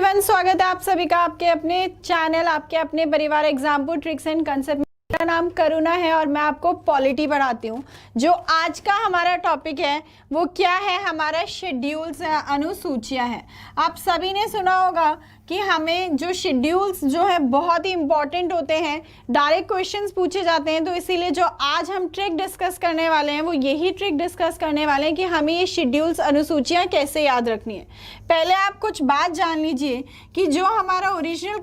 Everyone, स्वागत है आप सभी का आपके अपने चैनल आपके अपने परिवार एग्जाम्पल ट्रिक्स एंड कंसेप्ट। मेरा नाम करुणा है और मैं आपको पॉलिटी पढ़ाती हूँ। जो आज का हमारा टॉपिक है वो क्या है, हमारा शेड्यूल्स है, अनुसूचियाँ हैं। आप सभी ने सुना होगा कि हमें जो शेड्यूल्स जो है बहुत ही इंपॉर्टेंट होते हैं, डायरेक्ट क्वेश्चंस पूछे जाते हैं। तो इसीलिए जो आज हम ट्रिक डिस्कस करने वाले हैं वो यही ट्रिक डिस्कस करने वाले हैं कि हमें ये शेड्यूल्स अनुसूचियाँ कैसे याद रखनी है। पहले आप कुछ बात जान लीजिए कि जो हमारा ओरिजिनल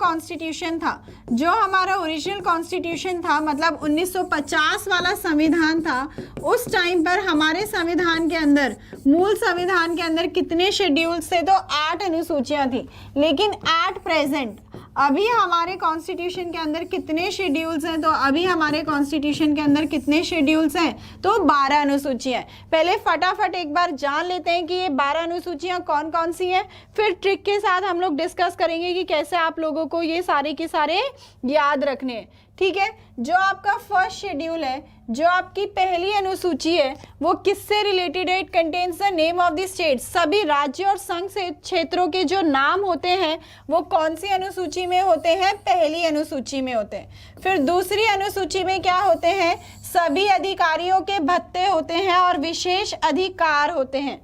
कॉन्स्टिट्यूशन था, मतलब 1950 वाला संविधान था, उस टाइम पर हमारे संविधान के अंदर, मूल संविधान के अंदर कितने शेड्यूल्स थे? तो 8 अनुसूचियां थी। लेकिन एट प्रेजेंट अभी हमारे कॉन्स्टिट्यूशन के अंदर कितने शेड्यूल्स हैं? तो अभी हमारे कॉन्स्टिट्यूशन के अंदर कितने शेड्यूल्स हैं? तो 12 अनुसूचियां। पहले फटाफट एक बार जान लेते हैं कि ये 12 अनुसूचियां कौन कौन सी हैं, फिर ट्रिक के साथ हम लोग डिस्कस करेंगे कि कैसे आप लोगों को ये सारे के सारे याद रखने हैं। ठीक है, जो आपका फर्स्ट शेड्यूल है, जो आपकी पहली अनुसूची है, वो किससे रिलेटेड है? It contains the name of the state. सभी राज्य और संघ क्षेत्रों के जो नाम होते हैं वो कौन सी अनुसूची में होते हैं? पहली अनुसूची में होते हैं। फिर दूसरी अनुसूची में क्या होते हैं? सभी अधिकारियों के भत्ते होते हैं और विशेष अधिकार होते हैं।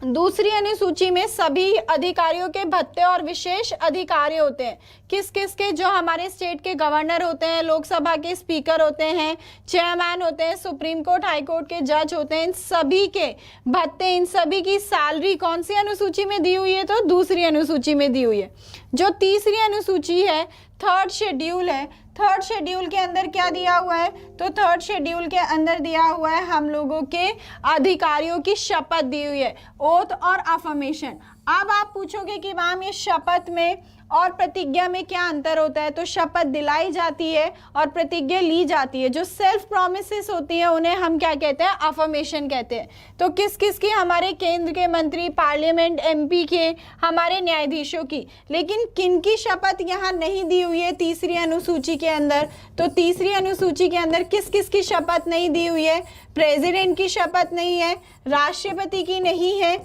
दूसरी अनुसूची में सभी अधिकारियों के भत्ते और विशेष अधिकार होते हैं। किस किस के? जो हमारे स्टेट के गवर्नर होते हैं, लोकसभा के स्पीकर होते हैं, चेयरमैन होते हैं, सुप्रीम कोर्ट हाई कोर्ट के जज होते हैं, इन सभी के भत्ते, इन सभी की सैलरी कौन सी अनुसूची में दी हुई है? तो दूसरी अनुसूची में दी हुई है। जो तीसरी अनुसूची है, थर्ड शेड्यूल है, थर्ड शेड्यूल के अंदर क्या दिया हुआ है? तो थर्ड शेड्यूल के अंदर दिया हुआ है हम लोगों के अधिकारियों की शपथ दी हुई है, ओथ और अफर्मेशन। अब आप पूछोगे कि मैम ये शपथ में और प्रतिज्ञा में क्या अंतर होता है? तो शपथ दिलाई जाती है और प्रतिज्ञा ली जाती है। जो सेल्फ प्रॉमिसेस होती हैं उन्हें हम क्या कहते हैं? अफर्मेशन कहते हैं। तो किस किस की? हमारे केंद्र के मंत्री, पार्लियामेंट, एमपी के, हमारे न्यायाधीशों की। लेकिन किन की शपथ यहाँ नहीं दी हुई है तीसरी अनुसूची के अंदर? तो तीसरी अनुसूची के अंदर किस किस की शपथ नहीं दी हुई है? प्रेसिडेंट की शपथ नहीं है, राष्ट्रपति की नहीं है।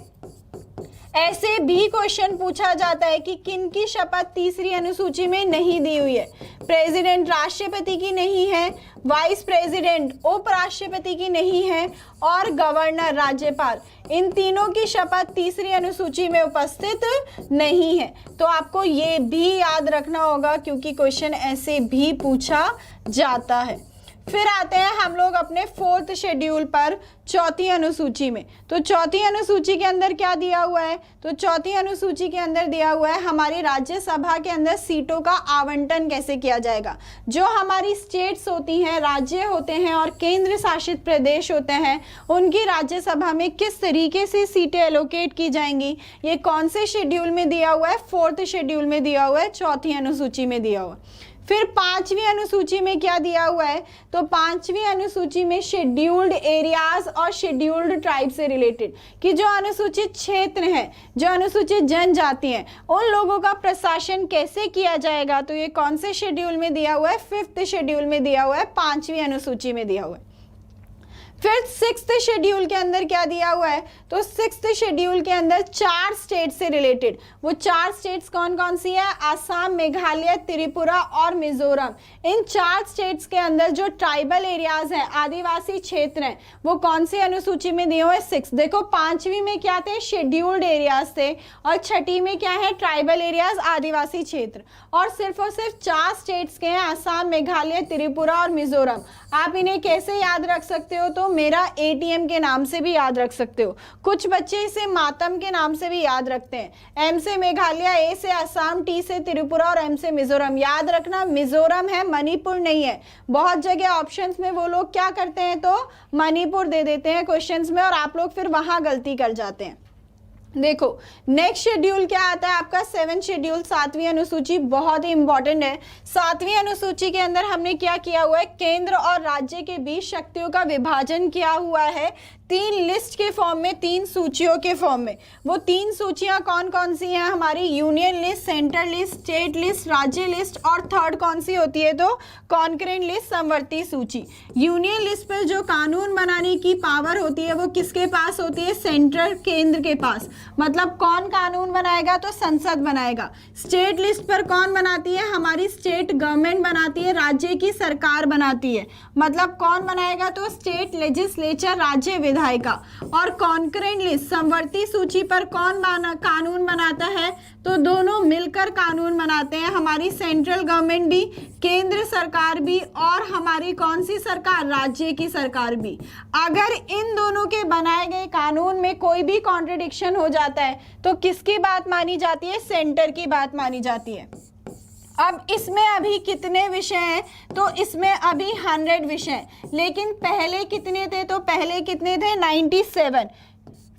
ऐसे भी क्वेश्चन पूछा जाता है कि किन की शपथ तीसरी अनुसूची में नहीं दी हुई है? प्रेसिडेंट, राष्ट्रपति की नहीं है, वाइस प्रेसिडेंट, उपराष्ट्रपति की नहीं है, और गवर्नर, राज्यपाल, इन तीनों की शपथ तीसरी अनुसूची में उपस्थित नहीं है। तो आपको ये भी याद रखना होगा क्योंकि क्वेश्चन ऐसे भी पूछा जाता है। फिर आते हैं हम लोग अपने फोर्थ शेड्यूल पर, चौथी अनुसूची में। तो चौथी अनुसूची के अंदर क्या दिया हुआ है? तो चौथी अनुसूची के अंदर दिया हुआ है हमारी राज्यसभा के अंदर सीटों का आवंटन कैसे किया जाएगा। जो हमारी स्टेट्स होती हैं, राज्य होते हैं और केंद्र शासित प्रदेश होते हैं, उनकी राज्यसभा में किस तरीके से सीटें एलोकेट की जाएंगी, ये कौन से शेड्यूल में दिया हुआ है? फोर्थ शेड्यूल में दिया हुआ है, चौथी अनुसूची में दिया हुआ है। फिर पांचवी अनुसूची में क्या दिया हुआ है? तो पांचवी अनुसूची में शेड्यूल्ड एरियाज और शेड्यूल्ड ट्राइब से रिलेटेड, कि जो अनुसूचित क्षेत्र हैं, जो अनुसूचित जनजाति हैं, उन लोगों का प्रशासन कैसे किया जाएगा। तो ये कौन से शेड्यूल में दिया हुआ है? फिफ्थ शेड्यूल में दिया हुआ है, पांचवी अनुसूची में दिया हुआ है। फिर सिक्स्थ शेड्यूल के अंदर क्या दिया हुआ है? तो सिक्स्थ शेड्यूल के अंदर 4 स्टेट से रिलेटेड, वो 4 स्टेट्स कौन कौन सी है? आसाम, मेघालय, त्रिपुरा और मिजोरम। इन 4 स्टेट्स के अंदर जो ट्राइबल एरियाज हैं, आदिवासी क्षेत्र हैं, वो कौन सी अनुसूची में दिए हुए हैं? 6। देखो, पांचवी में क्या थे? शेड्यूल्ड एरियाज थे, और छठी में क्या है? ट्राइबल एरियाज, आदिवासी क्षेत्र। और सिर्फ 4 स्टेट्स के हैं, आसाम, मेघालय, त्रिपुरा और मिजोरम। आप इन्हें कैसे याद रख सकते हो? तो मेरा एटीएम के नाम से भी याद रख सकते हो। कुछ बच्चे इसे मातम के नाम से भी याद रखते हैं। एम से मेघालय, ए से असम, टी से त्रिपुरा और एम से मिजोरम। याद रखना, मिजोरम है, मणिपुर नहीं है। बहुत जगह ऑप्शंस में वो लोग क्या करते हैं? तो मणिपुर दे देते हैं क्वेश्चंस में, और आप लोग फिर वहां गलती कर जाते हैं। देखो, नेक्स्ट शेड्यूल क्या आता है आपका? 7th शेड्यूल, 7वीं अनुसूची, बहुत ही इंपॉर्टेंट है। 7वीं अनुसूची के अंदर हमने क्या किया हुआ है? केंद्र और राज्य के बीच शक्तियों का विभाजन किया हुआ है 3 लिस्ट के फॉर्म में, 3 सूचियों के फॉर्म में। वो 3 सूचियां कौन कौन सी हैं? हमारी union list, central list, state list, राज्य लिस्ट, और थर्ड कौन सी होती है? तो कॉन्करेंट लिस्ट, समवर्ती सूची। यूनियन लिस्ट पर जो कानून बनाने की पावर होती है वो किसके पास होती है? सेंट्रल, केंद्र के पास। मतलब कौन कानून बनाएगा, तो संसद बनाएगा। स्टेट लिस्ट पर कौन बनाती है, हमारी स्टेट गवर्नमेंट बनाती है, राज्य की सरकार बनाती है। मतलब कौन बनाएगा, तो स्टेट लेजिस्लेचर, राज्य विधायिका। और कॉन्करेंट लिस्ट समवर्ती सूची पर कौन कानून बनाता है, तो दोनों मिलकर कानून बनाते हैं, हमारी सेंट्रल गवर्नमेंट भी, केंद्र सरकार भी, और हमारी कौन सी सरकार, राज्य की सरकार भी। अगर इन दोनों के बनाए गए कानून में कोई भी कॉन्ट्रडिक्शन हो जाता है तो किसकी बात मानी जाती है, सेंटर की बात मानी जाती है। अब इसमें अभी कितने विषय हैं, तो इसमें अभी 100 विषय हैं, लेकिन पहले कितने थे, तो पहले कितने थे, 97।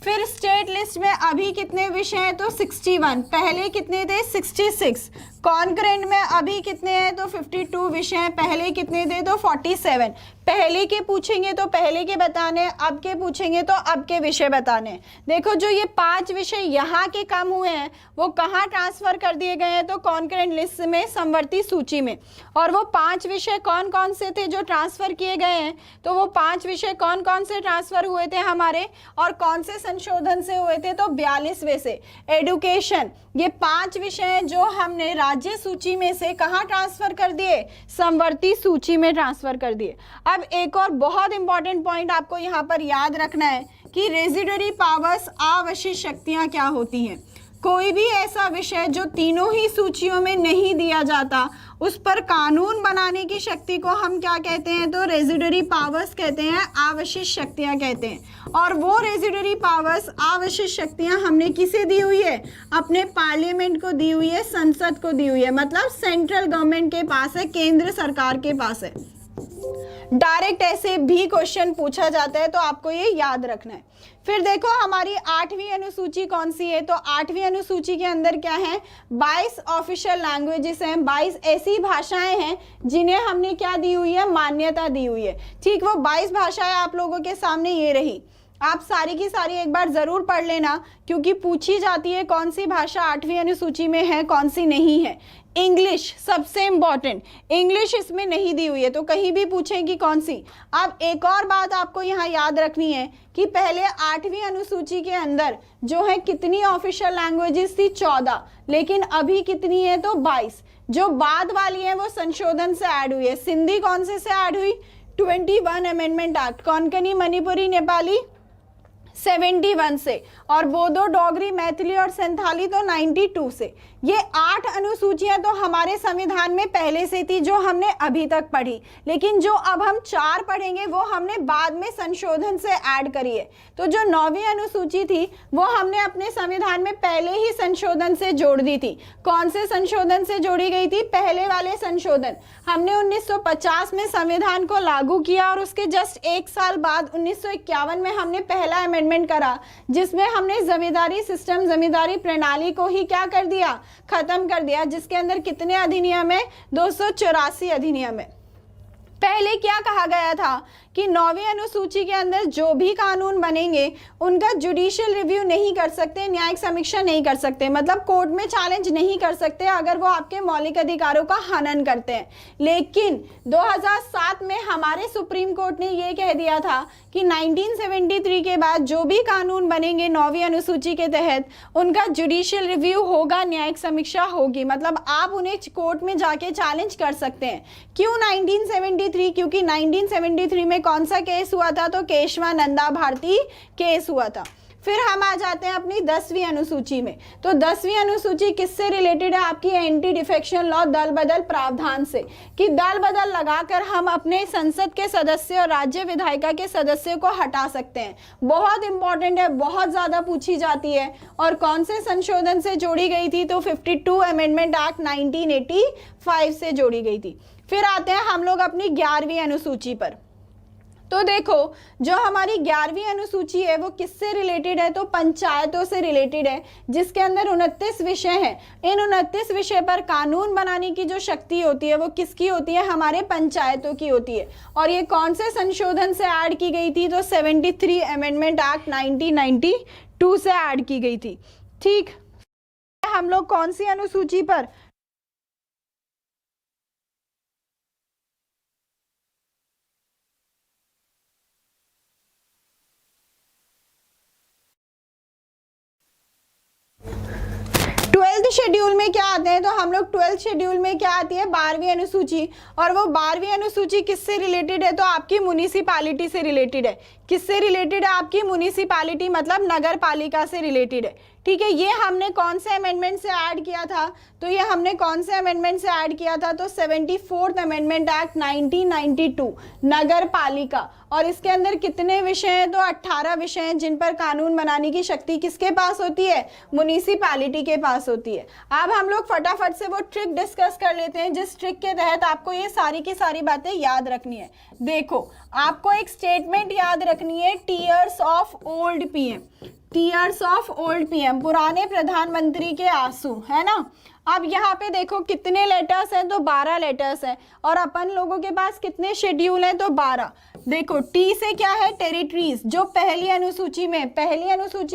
फिर स्टेट लिस्ट में अभी कितने विषय हैं, तो 61, पहले कितने थे, 66। कॉन्करेंट में अभी कितने हैं, तो 52 विषय हैं, पहले कितने थे, तो 47। पहले के पूछेंगे तो पहले के बताने, अब के पूछेंगे तो अब के विषय बताने। देखो जो ये 5 विषय यहाँ के कम हुए हैं वो कहाँ ट्रांसफर कर दिए गए हैं, तो कॉन्करेंट लिस्ट में, समवर्ती सूची में। और वो 5 विषय कौन कौन से थे जो ट्रांसफर किए गए हैं, तो वो 5 विषय कौन कौन से ट्रांसफर हुए थे हमारे, और कौन से संशोधन से हुए थे, तो 42वें से। एडुकेशन, ये 5 विषय जो हमने राज्य सूची में से कहाँ ट्रांसफर कर दिए, समवर्ती सूची में ट्रांसफर कर दिए। अब एक और बहुत इंपॉर्टेंट पॉइंट आपको यहाँ पर याद रखना है कि रेजिडरी पावर्स, अवशिष्ट शक्तियाँ क्या होती हैं। कोई भी ऐसा विषय जो तीनों ही सूचियों में नहीं दिया जाता, उस पर कानून बनाने की शक्ति को हम क्या कहते हैं, तो रेजिडरी पावर्स कहते हैं, अवशिष्ट शक्तियां कहते हैं। और वो रेजिडरी पावर्स, अवशिष्ट शक्तियां हमने किसे दी हुई है, अपने पार्लियामेंट को दी हुई है, संसद को दी हुई है, मतलब सेंट्रल गवर्नमेंट के पास है, केंद्र सरकार के पास है। डायरेक्ट ऐसे भी क्वेश्चन पूछा जाता है, तो आपको ये याद रखना है। फिर देखो हमारी 8वीं अनुसूची कौन सी है, तो 8वीं अनुसूची के अंदर क्या है, 22 ऑफिशियल लैंग्वेजेस हैं, 22 ऐसी भाषाएं हैं जिन्हें हमने क्या दी हुई है, मान्यता दी हुई है। ठीक, वो 22 भाषाएं आप लोगों के सामने ये रही, आप सारी की सारी एक बार जरूर पढ़ लेना, क्योंकि पूछी जाती है कौन सी भाषा 8वीं अनुसूची में है, कौन सी नहीं है। इंग्लिश सबसे इंपॉर्टेंट, इंग्लिश इसमें नहीं दी हुई है, तो कहीं भी पूछेंगी कौन सी। अब एक और बात आपको यहाँ याद रखनी है कि पहले 8वीं अनुसूची के अंदर जो है कितनी ऑफिशियल लैंग्वेजेस थी, 14, लेकिन अभी कितनी है, तो 22। जो बाद वाली है वो संशोधन से ऐड हुई है। सिंधी कौन से ऐड हुई, 21 अमेंडमेंट एक्ट, कोंकणी, मणिपुरी, नेपाली 71 से, और बोडो, डोगरी, मैथिली और संथाली तो 92 से। ये 8 अनुसूचियां तो हमारे संविधान में पहले से थी जो हमने अभी तक पढ़ी, लेकिन जो अब हम 4 पढ़ेंगे वो हमने बाद में संशोधन से ऐड करी है। तो जो 9वीं अनुसूची थी वो हमने अपने संविधान में पहले ही संशोधन से जोड़ दी थी। कौन से संशोधन से जोड़ी गई थी, पहले वाले संशोधन। हमने 1950 में संविधान को लागू किया और उसके जस्ट 1 साल बाद 1951 में हमने पहला अमेंडमेंट करा, जिसमें हमने जमींदारी सिस्टम, जमींदारी प्रणाली को ही क्या कर दिया, खत्म कर दिया, जिसके अंदर कितने अधिनियम है, 284 अधिनियम है। पहले क्या कहा गया था कि 9वीं अनुसूची के अंदर जो भी कानून बनेंगे उनका जुडिशियल रिव्यू नहीं कर सकते, न्यायिक समीक्षा नहीं कर सकते, मतलब कोर्ट में चैलेंज नहीं कर सकते अगर वो आपके मौलिक अधिकारों का हनन करते हैं। लेकिन 2007 में हमारे सुप्रीम कोर्ट ने ये कह दिया था कि 1973 के बाद जो भी कानून बनेंगे 9वीं अनुसूची के तहत उनका जुडिशियल रिव्यू होगा, न्यायिक समीक्षा होगी, मतलब आप उन्हें कोर्ट में जाके चैलेंज कर सकते हैं। क्यों 1973? क्योंकि 1973 में कौन सा केस हुआ था, तो केशवानंदा भारती केस हुआ था। फिर हम आ जाते हैं अपनी 10वीं अनुसूची में। तो 10वीं अनुसूची किससे रिलेटेड है, आपकी एंटी डिफेक्शन लॉ, दल बदल प्रावधान से, कि दल बदल लगाकर हम अपने संसद के सदस्य और राज्य विधायिका के सदस्यों को हटा सकते हैं। बहुत इंपॉर्टेंट है, बहुत ज्यादा पूछी जाती है। और कौन से संशोधन से जोड़ी गई थी, तो 52 अमेंडमेंट एक्ट 1985 से जोड़ी गई थी। फिर आते हैं हम लोग अपनी 11वीं अनुसूची पर। तो देखो जो हमारी 11वीं अनुसूची है वो किससे रिलेटेड है, तो पंचायतों से रिलेटेड है, जिसके अंदर 29 विषय हैं। इन 29 विषय पर कानून बनाने की जो शक्ति होती है वो किसकी होती है, हमारे पंचायतों की होती है। और ये कौन से संशोधन से ऐड की गई थी, तो 73 अमेंडमेंट एक्ट 1992 से ऐड की गई थी। ठीक, हम लोग कौन सी अनुसूची पर, शेड्यूल में क्या आते हैं, तो हम लोग 12th शेड्यूल में क्या आती है, 12वीं अनुसूची, और वो 12वीं अनुसूची किससे रिलेटेड है, तो आपकी म्युनिसिपैलिटी से रिलेटेड है। किससे रिलेटेड है, आपकी म्युनिसिपैलिटी मतलब नगर पालिका से रिलेटेड है। ठीक है, ये हमने कौन से अमेंडमेंट से ऐड किया था, तो ये हमने कौन से अमेंडमेंट से ऐड किया था, तो 74th अमेंडमेंट एक्ट 1992 नगर पालिका। और इसके अंदर कितने विषय हैं, तो 18 विषय हैं जिन पर कानून बनाने की शक्ति किसके पास होती है, म्युनिसिपैलिटी के पास होती है। अब हम लोग फटाफट से वो ट्रिक डिस्कस कर लेते हैं जिस ट्रिक के तहत आपको ये सारी की सारी बातें याद रखनी है। देखो, आपको एक स्टेटमेंट याद रखनी है, tears of old PM, tears of old PM, पुराने प्रधानमंत्री के आंसू, है ना। अब यहाँ पे देखो कितने लेटर्स हैं, तो 12 लेटर्स हैं, और अपन लोगों के पास कितने शेड्यूल हैं, तो 12। देखो टी से क्या है, टेरिटरीज, जो पहली अनुसूची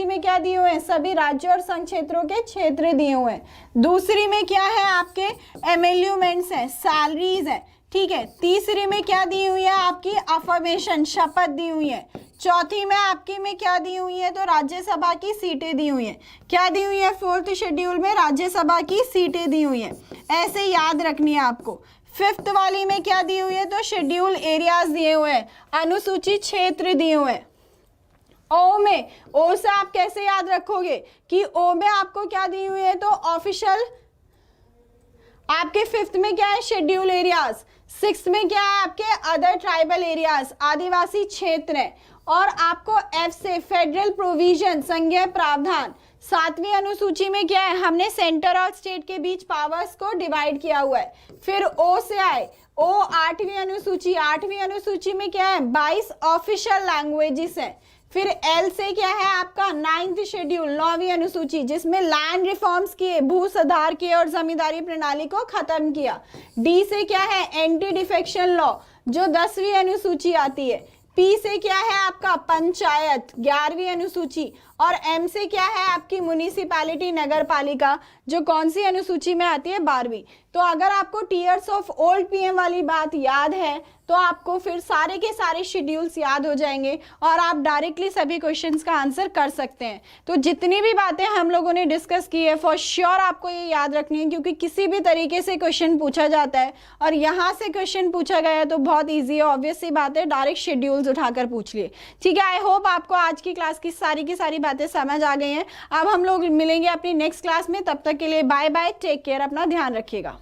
में क्या दिए हुए हैं, सभी राज्यों और संघ क्षेत्रों के क्षेत्र दिए हुए हैं। दूसरी में क्या है, आपके एमेल्यूमेंट्स हैं, सैलरीज है। ठीक है, तीसरी में क्या दी हुई है, आपकी अफर्मेशन, शपथ दी हुई है। चौथी में आपकी में क्या दी हुई है, तो राज्यसभा की सीटें दी हुई हैं। क्या दी हुई है, 4th शेड्यूल में राज्यसभा की सीटें दी हुई हैं। ऐसे याद रखनी है आपको। 5th वाली में क्या दी हुई है, तो शेड्यूल एरियाज दिए हुए हैं, अनुसूचित क्षेत्र दिए हुए हैं। ओ में, ओ से आप कैसे याद रखोगे कि ओ में आपको क्या दी हुई है, तो ऑफिशियल, आपके 5th में क्या है, शेड्यूल एरियाज, 6th में क्या है, आपके अदर ट्राइबल एरियाज, आदिवासी क्षेत्र है, और आपको एफ से फेडरल प्रोविजन, संघीय प्रावधान। 7वीं अनुसूची में क्या है, हमने सेंटर और स्टेट के बीच पावर्स को डिवाइड किया हुआ है। फिर ओ से आए, ओ 8वीं अनुसूची, 8वीं अनुसूची में क्या है, 22 ऑफिशियल लैंग्वेजेस है। फिर एल से क्या है, आपका 9th शेड्यूल, 9वीं अनुसूची, जिसमें लैंड रिफॉर्म्स किए, भू सुधार किए और जमींदारी प्रणाली को खत्म किया। डी से क्या है, एंटी डिफेक्शन लॉ, जो 10वीं अनुसूची आती है। पी से क्या है, आपका पंचायत, 11वीं अनुसूची, और एम से क्या है, आपकी म्युनिसिपैलिटी, नगर पालिका, जो कौन सी अनुसूची में आती है, 12वीं। तो अगर आपको टीयर्स ऑफ ओल्ड पीएम वाली बात याद है तो आपको फिर सारे के सारे शेड्यूल्स याद हो जाएंगे और आप डायरेक्टली सभी क्वेश्चंस का आंसर कर सकते हैं। तो जितनी भी बातें हम लोगों ने डिस्कस की है फॉर श्योर आपको ये याद रखनी है, क्योंकि किसी भी तरीके से क्वेश्चन पूछा जाता है और यहाँ से क्वेश्चन पूछा गया है तो बहुत ईजी है, ऑब्वियस सी बात है, डायरेक्ट शेड्यूल्स उठाकर पूछ लिए। ठीक है, आई होप आपको आज की क्लास की सारी बातें समझ आ गई हैं। अब हम लोग मिलेंगे अपनी नेक्स्ट क्लास में, तब तक के लिए बाय बाय, टेक केयर, अपना ध्यान रखिएगा।